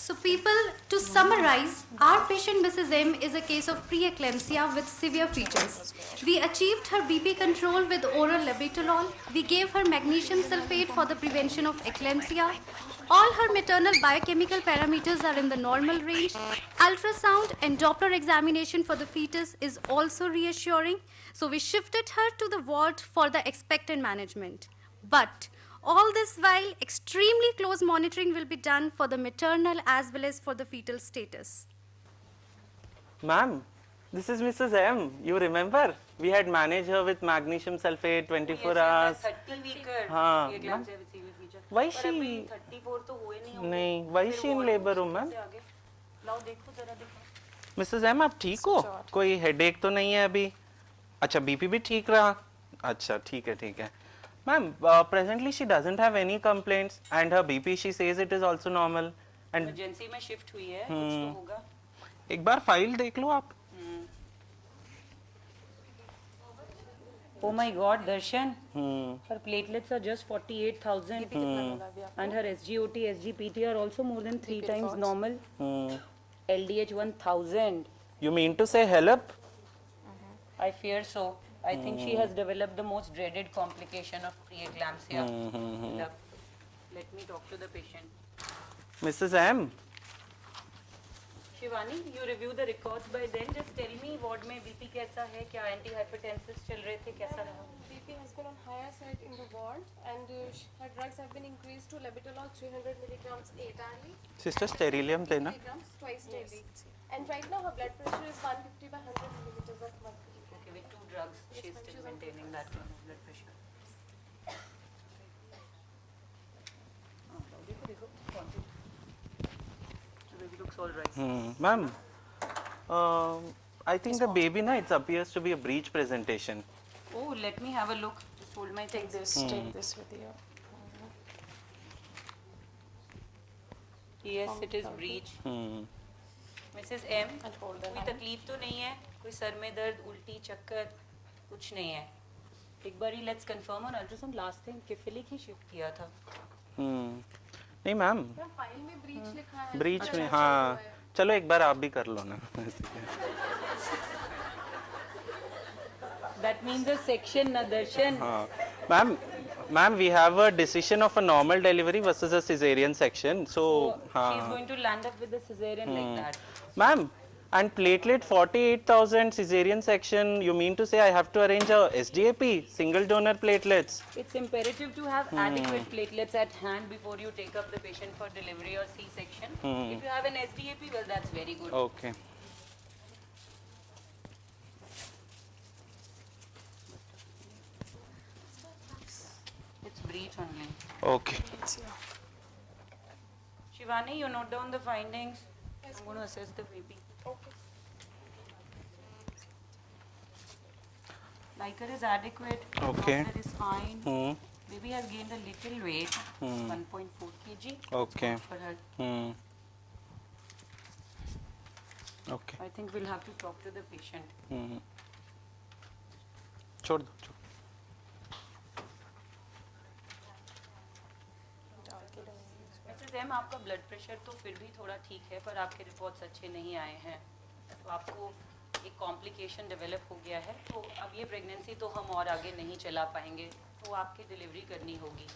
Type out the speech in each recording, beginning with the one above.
So people, to summarize, our patient Mrs. M is a case of preeclampsia with severe features. We achieved her BP control with oral labetalol. We gave her magnesium sulfate for the prevention of eclampsia. All her maternal biochemical parameters are in the normal range. Ultrasound and Doppler examination for the fetus is also reassuring. So we shifted her to the ward for the expectant management. But all this while, extremely close monitoring will be done for the maternal as well as for the fetal status. Ma'am, this is Mrs. M. You remember? We had managed her with magnesium sulfate 24 hours. 30 weeker. हाँ, ये glam से receiver feature. Why पर she? अभी 34 तो हुए नहीं होंगे. नहीं, why फिर she in ward labor room, ma'am? से आगे. लाओ देखो जरा देखो. Mrs. M, आप ठीक हो? कोई हेडेक तो नहीं है अभी? अच्छा, बीपी भी ठीक रहा? अच्छा, ठीक है. Ma'am, presently she doesn't have any complaints and her BP she says it is also normal. And emergency में शिफ्ट हुई है. कुछ तो होगा. एक बार फाइल देख लो आप. Oh my God, Darshan. Her platelets are just 48,000 and her SGOT, SGPT are also more than 3 times normal. LDH 1,000. You mean to say HELEP? I fear so. I think she has developed the most dreaded complication of preeclampsia. Let me talk to the patient. Mrs. M. Shivani, you review the records by then. Just tell me ward में BP कैसा है, क्या antihypertensives चल रहे थे, कैसा रहा? BP has been on higher side in the ward, and her drugs have been increased to labetalol 300 milligrams 8 hourly, Sister sterilium देना. milligrams twice daily. And right now her blood pressure is 150 by 100 millimeters of mercury. Okay, with 2 drugs, she is still maintaining that kind of blood pressure. देखो, so baby looks all right. Ma'am, I think the baby na it appears to be a breech presentation. Oh, let me have a look. Just hold my Take things. take this with you. Yes, it is breech. Mrs. M, And hold the कोई hand. तकलीफ तो नहीं है, कोई sir में दर्द, उल्टी, चक्कर, कुछ नहीं है. एक बारी let's confirm on ultrasound. Last time किफिलिक ही शिफ्ट किया था. नहीं मैम, फाइल में ब्रीच लिखा है. ब्रीच में हाँ. चलो एक बार आप भी कर लो ना. That means a section, na Darshan. हाँ. Ma'am, we have a decision of a normal delivery versus a cesarean section. So, She's going to land up with a cesarean like that. Ma'am, and platelet 48,000 cesarean section, you mean to say I have to arrange a SDAP, single donor platelets? It's imperative to have adequate platelets at hand before you take up the patient for delivery or C-section. If you have an SDAP, well, that's very good. Okay. It's breech only. Okay. Shivani, you note down the findings. I'm going to assess the baby. Okay. Liker is adequate. Okay. Doppler is fine. Hmm. Baby has gained a little weight, 1.4 kg. Okay. It's good for her. Hmm. Okay. I think we'll have to talk to the patient. छोड़ दो. Mrs. M, आपका blood pressure तो फिर भी थोड़ा ठीक है, पर आपके रिपोर्ट्स अच्छे नहीं आए हैं. तो आपको एक कॉम्प्लिकेशन डेवलप हो गया है. तो अब ये प्रेगनेंसी तो हम और आगे नहीं चला पाएंगे, तो आपकी डिलीवरी करनी होगी.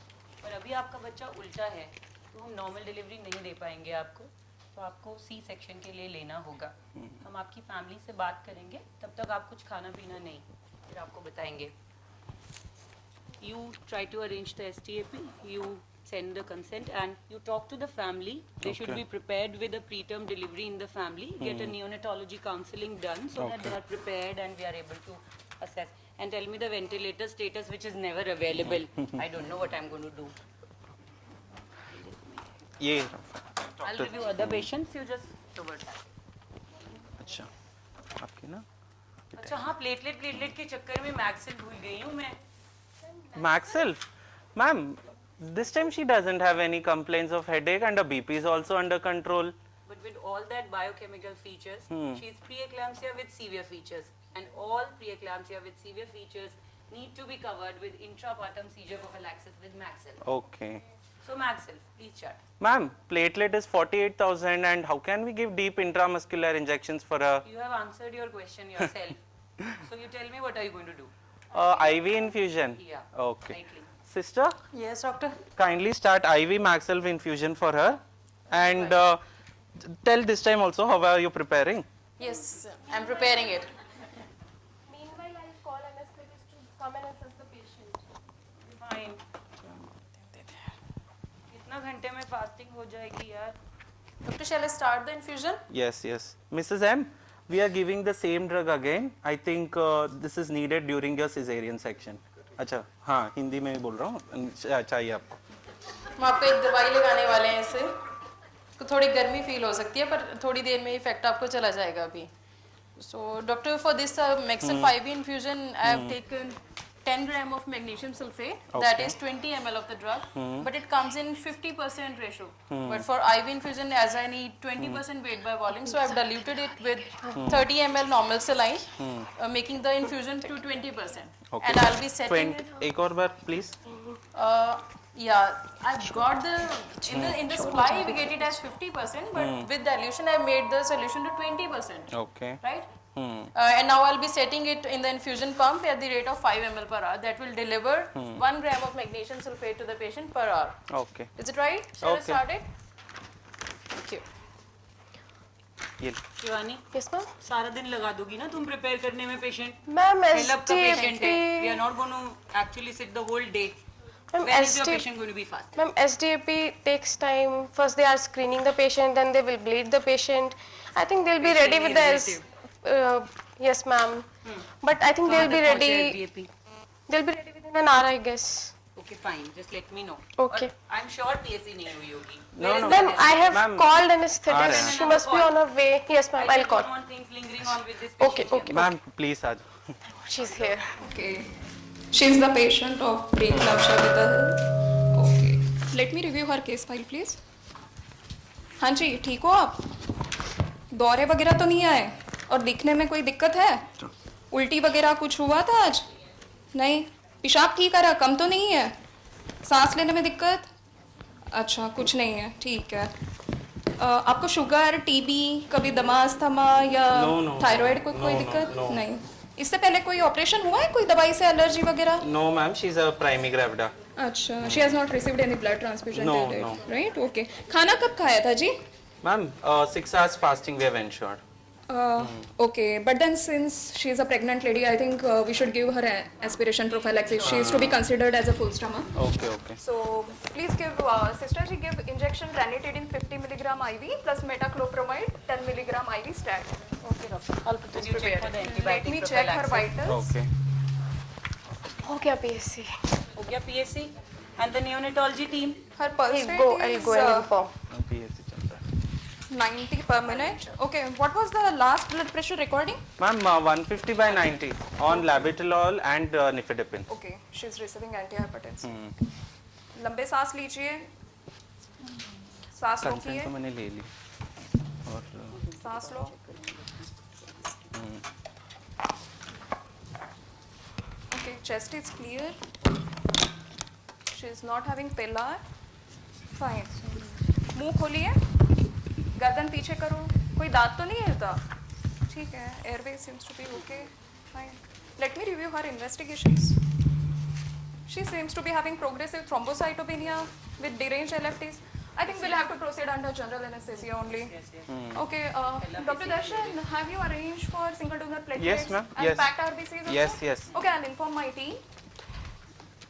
पर अभी आपका बच्चा उल्टा है, तो हम नॉर्मल डिलीवरी नहीं दे पाएंगे आपको. तो आपको सी सेक्शन के लिए लेना होगा. हम आपकी फैमिली से बात करेंगे, तब तक आप कुछ खाना पीना नहीं, फिर आपको बताएंगे. You try to arrange the STAP, you send the consent and you talk to the family. They should be prepared with a preterm delivery in the family. Get a neonatology counseling done so that they are prepared and we are able to assess. And tell me the ventilator status, which is never available. I don't know what I'm going to do. ये. I'll review other patients. You just forward that. अच्छा. आपकी ना. अच्छा हाँ, platelet के चक्कर में मैक्सिल भूल गई हूँ मैं. Maxil, ma'am, this time she doesn't have any complaints of headache and her BP is also under control. But with all that biochemical features, she's preeclampsia with severe features. And all preeclampsia with severe features need to be covered with intrapartum seizure prophylaxis with Maxil. Okay. So Maxwell, please chart. Ma'am, platelet is 48,000 and how can we give deep intramuscular injections for a You have answered your question yourself. So you tell me what are you going to do? IV infusion? Yeah. Okay. Lightly. Sister, Yes, doctor. kindly start IV Maxelv infusion for her and tell this time also how are you preparing? Yes, I'm preparing it. Meanwhile, I'll call anesthetist to come and assess the patient. Fine. कितना घंटे में fasting हो जाएगी यार? Doctor, shall I start the infusion? Yes, yes. Mrs. M, we are giving the same drug again. I think this is needed during your cesarean section. अच्छा, हाँ हिंदी में ही बोल रहा हूँ चाहिए आपको. हम आपको एक दवाई लगाने वाले हैं इससे. तो थोड़ी गर्मी फील हो सकती है पर थोड़ी देर में इफेक्ट आपको चला जाएगा अभी. So doctor, for this Maxel 5 infusion, I have taken 10 gram of magnesium sulfate. That Okay. is 20 ml of the drug, but it comes in 50% ratio. But for IV infusion, as I need 20% weight by volume, so I have diluted it with 30 ml normal saline, making the infusion to 20%. Okay. And I'll be setting it. एक और बार please. Yeah, I've got the in the supply we get it as 50%, but with dilution I made the solution to 20%. Okay. Right? And now I'll be setting it in the infusion pump at the rate of 5 ml per hour. That will deliver 1 gram of magnesium sulfate to the patient per hour. Okay. Is it right? Shall I Okay. start it? Thank you. ये Shivani, Yes, ma'am. सारा दिन लगा दोगी ना तुम prepare करने में patient? Ma'am, Fill up the patient है. We SDAP. are not going to actually sit the whole day. Ma'am, When is your SDAP. patient going to be fasted? Ma'am, SDAP takes time. First, they are screening the patient, then they will bleed the patient. I think they'll be ready with the. Yes, ma'am. But I think they'll be ready. SDAP? They'll be ready within an hour, I guess. Okay, fine. Just let me know. Okay. और I'm sure PSC नहीं हुई होगी. No, Where is no. the Ma'am, test? I have Ma'am, called aa anesthetist. rahe hain. She must be on her way. Yes, ma'am. I I'll just call. don't want things lingering on with this Okay, patient. okay. Ma'am please आ जाओ. She's here. Okay. She is the patient of preeclampsia with a. Okay. Let me review her case file, please. हाँ जी, ठीक हो आप? दौरे वगैरह तो नहीं आए और दिखने में कोई दिक्कत है? उल्टी वगैरह कुछ हुआ था आज? नहीं. पेशाब ठीक आ रहा, कम तो नहीं है? सांस लेने में दिक्कत? अच्छा, कुछ नहीं है, ठीक है. आपको शुगर, टीबी, कभी दमा अस्थमा या No, no. थायराइड को कोई No, दिक्कत? no. नहीं. इससे पहले कोई ऑपरेशन हुआ है, कोई दवाई से एलर्जी वगैरह? No ma'am, she's a primary gravida. अच्छा, she has not received any blood transfusion No, till date, no. right? Okay. खाना कब खाया था जी? Ma'am, 6 hours fasting we have ensured. Okay, but then since she is a pregnant lady, I think we should give her aspiration prophylaxis. She is to be considered as a full stomach. Okay, okay. So please give sister ji give injection ranitidine 50 milligram IV plus metoclopramide 10 milligram IV stat. Okay, doctor. I'll put this Can you check for prepared. the antibiotic Let me check her prophylaxis? vitals. Okay. हो गया PSC. हो गया PSC? And the neonatology team? Her pulse I'll rate go. I'll is go and inform. PSC चल रहा है. 90 per minute. Okay, what was the last blood pressure recording? Ma'am, 150 by 90 on labetalol and nifedipine. Okay, she's receiving antihypertensive. लंबे सांस लीजिए. सांस consent रोकिए. तो मैंने ले ली और सांस लो. Okay, chest is clear. She is not having pillar. Fine. मुंह खोलिए. गर्दन पीछे करो. कोई दांत तो नहीं हिलता. ठीक है. Airway seems to be okay. Fine. Let me review her investigations. She seems to be having progressive thrombocytopenia with deranged LFTs. I think we'll have to proceed under general anesthesia only. Okay, Dr. Darshan, have you arranged for single donor platelets Yes, ma'am. and Yes. packed RBCs also? Yes, yes. Okay, I'll inform my team.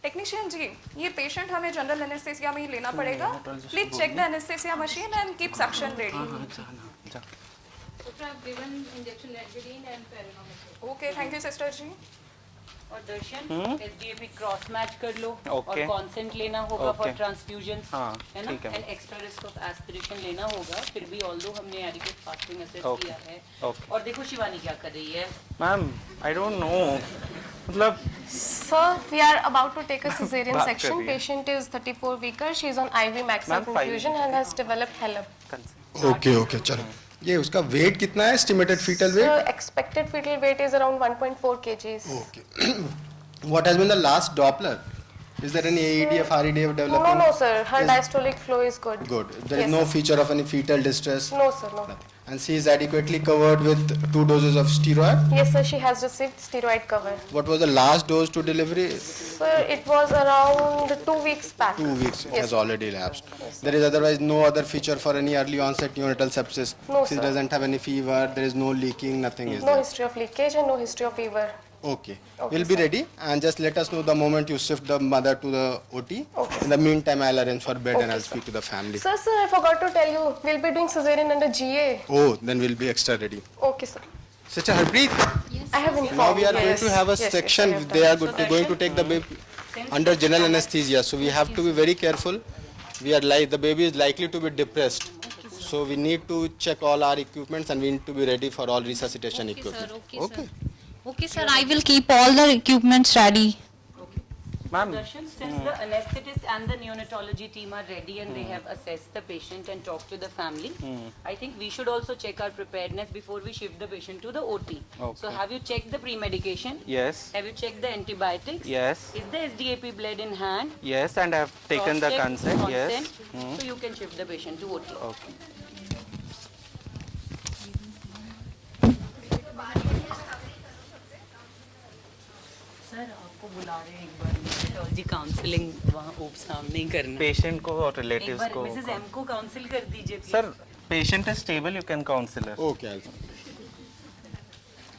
Technician जी, ये patient हमें general anaesthesia में ही लेना पड़ेगा. Please check the anaesthesia machine and keep suction ready. जा. Doctor, I've given injection Ranitidine and Paracetamol. Okay, thank you sister जी. और दर्शन SDAP क्रॉस मैच कर लो और Okay. कॉन्सेंट लेना होगा फॉर Okay. ट्रांसफ्यूजन्स, हाँ, है ना? ठीक है। And extra risk of aspiration लेना होगा. फिर भी ऑल्दो हमने एडिक्वेट फास्टिंग असेस Okay. किया है. Okay. और देखो शिवानी क्या कर रही है. Ma'am, I don't know. मतलब Sir, we are about to take a cesarean बात section. कर रही है. Patient is 34 weaker. She is on IV Maxel Ma'am, 5 infusion and has developed HELLP. consent. Okay okay चलो. ये उसका वेट कितना है, estimated fetal So weight? expected fetal weight is around 1.4 kgs. Okay. What has been the last Doppler? Is there any AEDF, REDF No, developing? no, sir. Her Is- diastolic flow is good. Good. There is Yes, no sir. feature of any fetal distress. No, sir, no. And she is adequately covered with 2 doses of steroid. Yes, sir. She has received steroid cover. What was the last dose to delivery? Sir, it was around 2 weeks back. 2 weeks. It Yes, has sir. already elapsed. There is otherwise no other feature for any early onset neonatal sepsis. No, She sir. doesn't have any fever. There is no leaking. Nothing is No there. history of leakage and no history of fever. Okay. Okay, We'll be sir. ready and just let us know the moment you shift the mother to the OT. Okay, In the meantime, I'll arrange for bed and Okay, I'll sir. speak to the family. Sir, I forgot to tell you, we'll be doing cesarean under GA. Oh, then we'll be extra ready. Okay, sir. Sister Harpreet, I have informed. now we are going yes. to have a Yes, yes, section. I have They done. are going to take the baby under general anesthesia. So we have to be very careful. We are like the baby is likely to be depressed. So we need to check all our equipments and we need to be ready for all resuscitation equipment. Okay, Okay, sir, I will keep all the equipments ready. Ma'am, Darshan, since the anesthetist and the neonatology team are ready and they have assessed the patient and talked to the family, I think we should also check our preparedness before we shift the patient to the OT. So Okay. have you checked the pre-medication? yes, Have you checked the antibiotics? yes, Is the SDAP bled in hand? yes, and I have taken the Cross-checked, consent, yes. So you can shift the patient to OT. Okay. Sir आपको बुला रहे हैं एक बार neonatology counselling वहाँ ओप सामने ही करना है। Patient को और एक relatives बार को. मिसेस एम को काउंसिल कर दीजिए please. Sir, patient is stable, you can counsel her. Okay.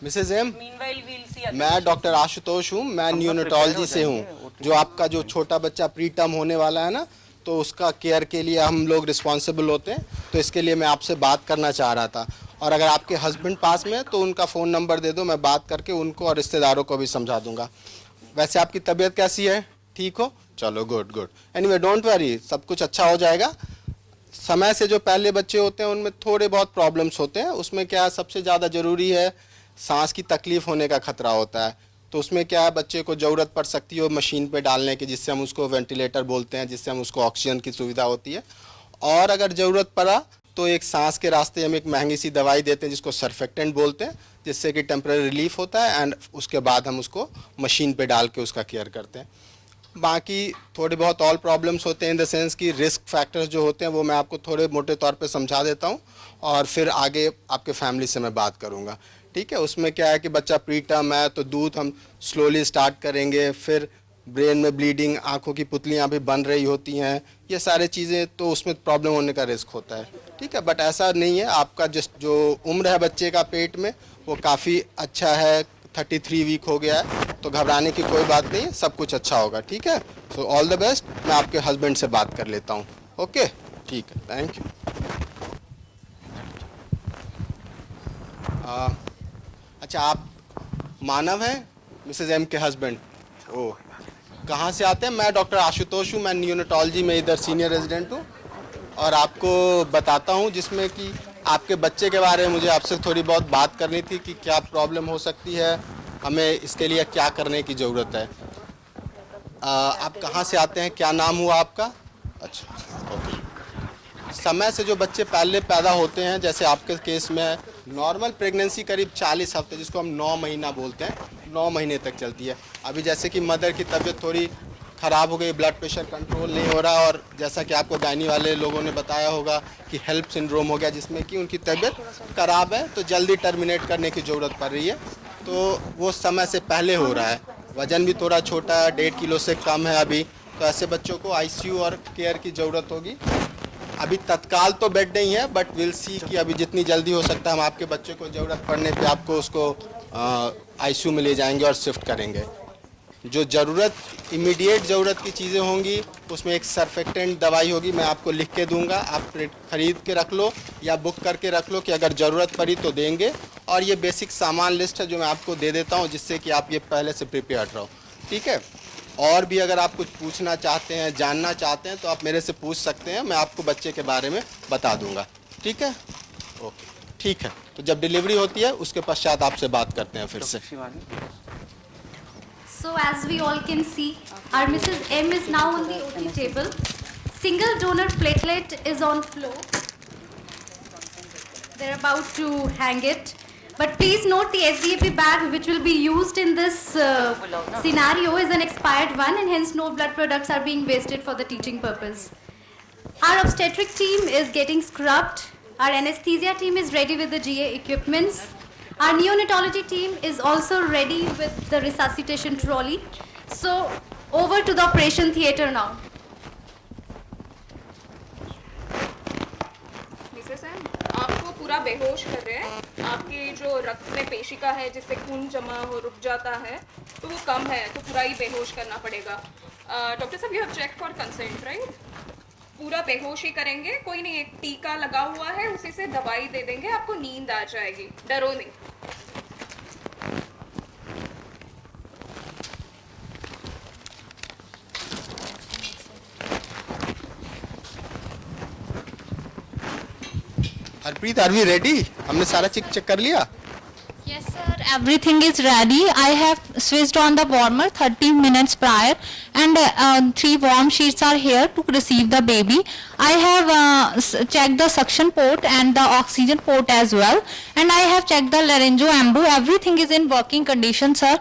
Mrs. M, Meanwhile we'll see other मैं डॉक्टर आशुतोष हूँ, मैं न्यूनेटोलॉजी से हूँ। जो आपका जो छोटा बच्चा प्री टर्म होने वाला है ना, तो उसका केयर के लिए हम लोग रिस्पॉन्सिबल होते हैं। तो इसके लिए मैं आपसे बात करना चाह रहा था। और अगर आपके हस्बैंड पास में है तो उनका फ़ोन नंबर दे दो, मैं बात करके उनको और रिश्तेदारों को भी समझा दूंगा। वैसे आपकी तबीयत कैसी है? ठीक हो? चलो good good. Anyway don't worry, सब कुछ अच्छा हो जाएगा। समय से जो पहले बच्चे होते हैं उनमें थोड़े बहुत प्रॉब्लम्स होते हैं। उसमें क्या है, सबसे ज़्यादा ज़रूरी है सांस की तकलीफ होने का खतरा होता है। तो उसमें क्या है, बच्चे को ज़रूरत पड़ सकती है मशीन पे डालने की, जिससे हम उसको वेंटिलेटर बोलते हैं, जिससे हम उसको ऑक्सीजन की सुविधा होती है। और अगर ज़रूरत पड़ा तो एक सांस के रास्ते हम एक महंगी सी दवाई देते हैं जिसको सर्फेक्टेंट बोलते हैं, जिससे कि टेम्परेरी रिलीफ होता है एंड उसके बाद हम उसको मशीन पे डाल के उसका केयर करते हैं। बाकी थोड़े बहुत और प्रॉब्लम्स होते हैं इन द सेंस कि रिस्क फैक्टर्स जो होते हैं वो मैं आपको थोड़े मोटे तौर पे समझा देता हूँ और फिर आगे आपके फैमिली से मैं बात करूँगा। ठीक है, उसमें क्या है कि बच्चा प्री टर्म है तो दूध हम स्लोली स्टार्ट करेंगे, फिर ब्रेन में ब्लीडिंग, आंखों की पुतलियाँ भी बन रही होती हैं, ये सारे चीज़ें, तो उसमें प्रॉब्लम होने का रिस्क होता है। ठीक है, बट ऐसा नहीं है, आपका जो उम्र है बच्चे का पेट में वो काफ़ी अच्छा है, 33 वीक हो गया है, तो घबराने की कोई बात नहीं है, सब कुछ अच्छा होगा। ठीक है, सो ऑल द बेस्ट। मैं आपके हस्बैंड से बात कर लेता हूँ। ओके, ठीक है, थैंक यू। अच्छा, आप मानव हैं, मिसेस एम के हस्बैंड? ओह, कहाँ से आते हैं? मैं डॉक्टर आशुतोष हूँ, मैं न्यूनेटोलॉजी में इधर सीनियर रेजिडेंट हूँ और आपको बताता हूँ जिसमें कि आपके बच्चे के बारे में मुझे आपसे थोड़ी बहुत बात करनी थी कि क्या प्रॉब्लम हो सकती है, हमें इसके लिए क्या करने की ज़रूरत है। आप कहाँ से आते हैं, क्या नाम हुआ आपका? अच्छा, ओके। समय से जो बच्चे पहले पैदा होते हैं, जैसे आपके केस में नॉर्मल प्रेगनेंसी करीब 40 हफ्ते, जिसको हम 9 महीना बोलते हैं, 9 महीने तक चलती है। अभी जैसे कि मदर की तबीयत थोड़ी ख़राब हो गई, ब्लड प्रेशर कंट्रोल नहीं हो रहा, और जैसा कि आपको गायनी वाले लोगों ने बताया होगा कि हेल्प सिंड्रोम हो गया, जिसमें कि उनकी तबीयत ख़राब है, तो जल्दी टर्मिनेट करने की ज़रूरत पड़ रही है। तो वो समय से पहले हो रहा है। वज़न भी थोड़ा छोटा है, 1.5 किलो से कम है अभी, तो ऐसे बच्चों को ICU और केयर की ज़रूरत होगी। अभी तत्काल तो बेड नहीं है, बट विल सी कि अभी जितनी जल्दी हो सकता है हम आपके बच्चे को ज़रूरत पड़ने पे आपको उसको ICU में ले जाएंगे और शिफ्ट करेंगे। जो ज़रूरत, इमीडिएट ज़रूरत की चीज़ें होंगी, उसमें एक सर्फेक्टेंट दवाई होगी, मैं आपको लिख के दूंगा, आप ख़रीद के रख लो या बुक करके रख लो कि अगर ज़रूरत पड़ी तो देंगे। और ये बेसिक सामान लिस्ट है जो मैं आपको दे देता हूँ, जिससे कि आप ये पहले से प्रिपेयर्ड रहो। ठीक है, और भी अगर आप कुछ पूछना चाहते हैं, जानना चाहते हैं, तो आप मेरे से पूछ सकते हैं, मैं आपको बच्चे के बारे में बता दूंगा। ठीक है, ओके, ठीक है। तो जब डिलीवरी होती है उसके पश्चात आपसे बात करते हैं फिर से। So as we all can see, our Mrs. M is now on the OT table. Single donor platelet is on floor. They're about to hang it. But please note the SDAP bag which will be used in this scenario is an expired one, and hence no blood products are being wasted for the teaching purpose. Our obstetric team is getting scrubbed. Our anesthesia team is ready with the GA equipments. Our neonatology team is also ready with the resuscitation trolley. So over to the operation theatre now. Mrs M, आपको पूरा बेहोश कर रहे हैं. आपकी जो रक्त में पेशिका है जिससे खून जमा हो रुक जाता है तो वो कम है, तो पूरा ही बेहोश करना पड़ेगा. डॉक्टर साहब, you have check for consent right? पूरा बेहोश ही करेंगे, कोई नहीं, एक टीका लगा हुआ है उसी से दवाई दे देंगे, आपको नींद आ जाएगी, डरो नहीं. Harpreet, are we ready? हमने सारा चेक कर लिया. Yes, sir. Everything is ready. I have switched on the warmer 30 minutes prior, and 3 warm sheets are here to receive the baby. I have checked the suction port and the oxygen port as well, and I have checked the laryngoambu. Everything is in working condition, sir.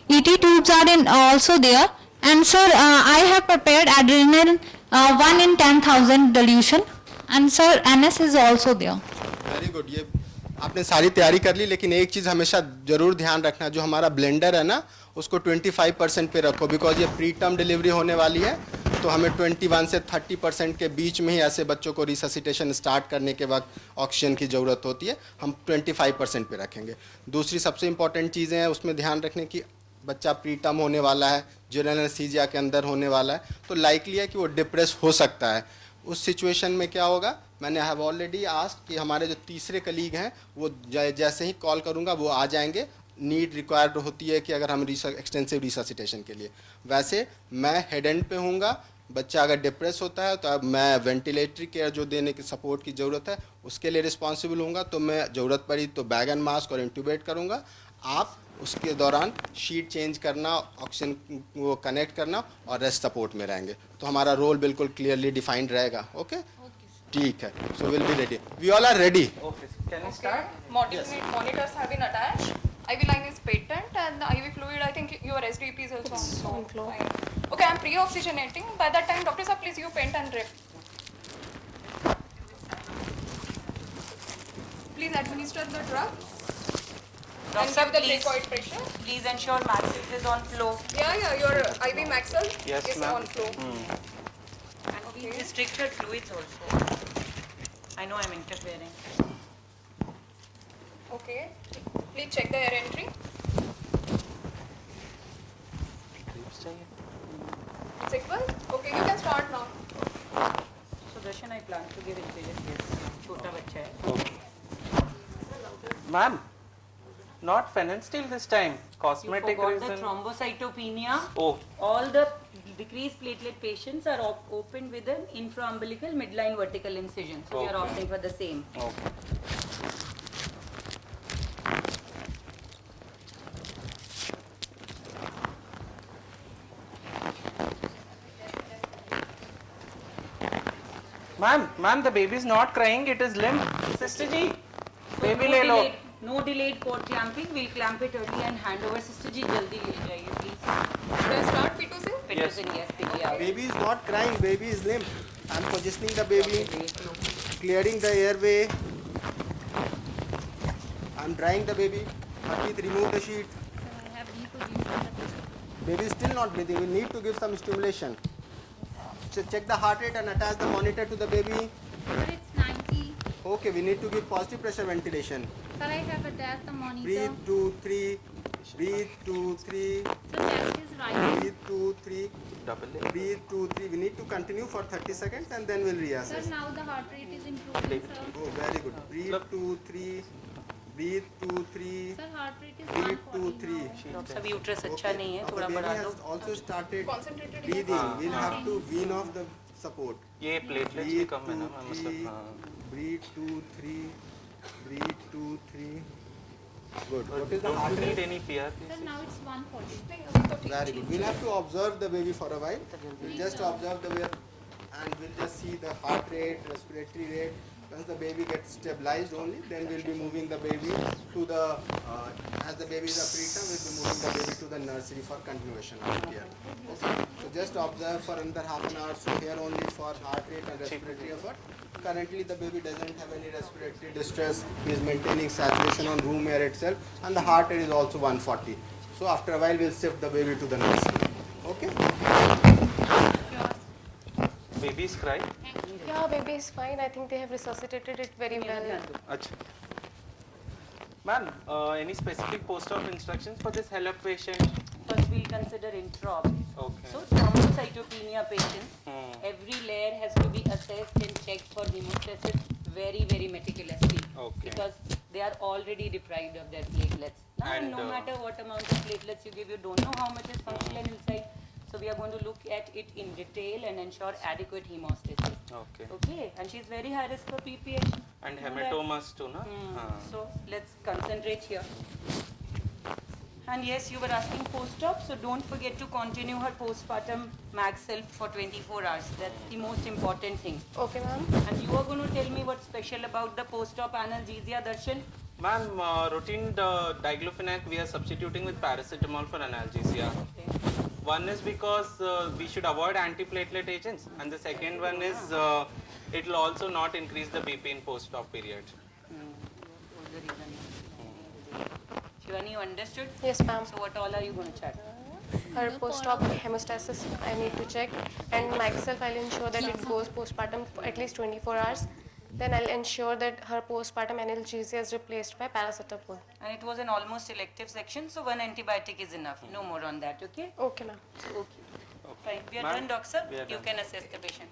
ET tubes are in also there, and sir, I have prepared adrenaline 1 in 10,000 dilution, and sir, NS is also there. Very good. ये आपने सारी तैयारी कर ली, लेकिन एक चीज़ हमेशा ज़रूर ध्यान रखना, जो हमारा ब्लेंडर है ना उसको 25% पे रखो, बिकॉज ये प्री टर्म डिलीवरी होने वाली है. तो हमें 21 से 30% के बीच में ही ऐसे बच्चों को रिससिटेशन स्टार्ट करने के वक्त ऑक्सीजन की ज़रूरत होती है. हम 25% पे रखेंगे. दूसरी सबसे इम्पॉर्टेंट चीज़ें हैं उसमें ध्यान रखने की, बच्चा प्री टर्म होने वाला है, जनरल एनेस्थीसिया के अंदर होने वाला है, तो लाइकली है कि वो डिप्रेस हो सकता है. उस सिचुएशन में क्या होगा, मैंने हैव ऑलरेडी आस्क कि हमारे जो तीसरे कलीग हैं वो जैसे ही कॉल करूंगा वो आ जाएंगे. नीड रिक्वायर्ड होती है कि अगर हम एक्सटेंसिव रिससिटेशन के लिए, वैसे मैं हेड एंड पे हूँगा. बच्चा अगर डिप्रेस होता है तो अब मैं वेंटिलेटरी केयर जो देने की सपोर्ट की ज़रूरत है उसके लिए रिस्पॉन्सिबल हूँगा. तो मैं ज़रूरत पड़ी तो बैग एंड मास्क और इंट्यूबेट करूँगा. आप उसके दौरान शीट चेंज करना, ऑक्सीजन वो कनेक्ट करना और रेस्ट सपोर्ट में रहेंगे. तो हमारा रोल बिल्कुल क्लियरली डिफाइंड रहेगा. ओके, ठीक है. So will be ready. We all are ready. Okay, can we start? Monitors have been attached. IV line is patent and IV fluid, I think your SDP is also on flow. Fine. Okay, I'm pre-oxygenating. By that time, doctor sir, please you paint and drip. Please administer the drug. And Doctor, give the please. precoid pressure. Please ensure Maxis is on flow. Yeah, your IV Maxel Yes, is ma'am. on flow. And please restrict your fluids also. I know I'm interfering. Okay. Please check the air entry. It's equal? Okay, you can start now. Sudarshan, I plan to give infusion. Yes. छोटा बच्चा है. Ma'am, not Phenyl this time. You Cosmetic forgot the reason. thrombocytopenia. Oh, All the decreased platelet patients are opened with an infraumbilical midline vertical incision. So we are opting for the same. okay. Ma'am, the baby is not crying. It is limp. Sister ji, baby ले लो. No delayed port clamping. We'll clamp it early and hand over. Sister ji, jaldi ले जाइए please. Should I start Pitocin? Pitocin, yes, baby out. Baby is not crying. Baby is limp. I'm positioning the baby, clearing the airway. I'm drying the baby. Harpreet, remove the sheet. Baby is still not breathing. We need to give some stimulation. So check the heart rate and attach the monitor to the baby. Sir, it's 90. Okay, we need to give positive pressure ventilation. Sir, I have attached the monitor. Breathe 2, 3. Breathe 2, 3. So chest is right. Breathe 2, 3. Double it. Breathe 2, 3. We need to continue for 30 seconds and then we'll Sir, reassess. now the heart rate is improving, sir. Oh, very good. Breathe 2, 3. Breathe 2, 3. Sir, heart rate is Breathe 2, 140 3. now. Doctor साहब uterus अच्छा Okay. नहीं है, Now थोड़ा the baby बढ़ा दो. has also started Concentrated breathing. We'll have to wean off the support. ये platelets भी Breathe कम है 2, ना मैम, 3. मतलब हाँ. Breathe 2, 3. Breathe 2, 3. Good. What is the Don't heart you need rate? any PRP? Sir, now it's 140. Very good. We'll have to observe the baby for a while. We'll just observe the way and we'll just see the heart rate, respiratory rate. Once the baby gets stabilized only, then we'll be moving the baby to the, as the baby is a preterm, we'll be moving the baby to the nursery for continuation of care. Okay? So just observe for another half an hour, so here only for heart rate and respiratory effort. Currently the baby doesn't have any respiratory distress, he is maintaining saturation on room air itself, and the heart rate is also 140. So after a while we'll shift the baby to the nursery. Okay? Baby's cry? Yeah, baby is fine. I think they have resuscitated it very well. Acha. Ma'am, any specific post-op instructions for this HELOC patient? First we'll consider intra-op. Okay. So thrombocytopenia patients, every layer has to be assessed and checked for hemostasis very, very meticulously. Okay. Because they are already deprived of their platelets. Now, And, no matter what amount of platelets you give, you don't know how much is functional inside. So we are going to look at it in detail and ensure adequate hemostasis. Okay. Okay, and she's very high risk for PPH. And hematomas too, na? So let's concentrate here. And yes, you were asking post-op, so don't forget to continue her postpartum MagSelf for 24 hours. That's the most important thing. Okay, ma'am. And you are going to tell me what's special about the post-op analgesia, Darshan? Ma'am, routine diclofenac we are substituting with paracetamol for analgesia. One is because we should avoid antiplatelet agents, and the second one is it will also not increase the BP in post-op period. Shivani, you understood? Yes, ma'am. So what all are you going to check? Her post-op hemostasis I need to check, and myself I'll ensure that it goes postpartum for at least 24 hours. Then I'll ensure that her postpartum analgesia is replaced by paracetamol. And it was an almost elective section, so one antibiotic is enough. No more on that, okay? Okay, ma'am. Okay. Fine. We are Ma'am, done, doctor. we are You done. can assess the patient.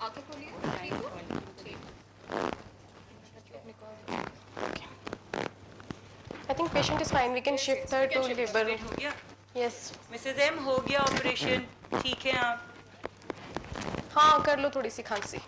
आंखें खोलिए. I think patient is fine. We can shift her to labor room. हो गया? Yes. Mrs. M, हो गया operation. ठीक है आप? हाँ, कर लो थोड़ी सी खांसी.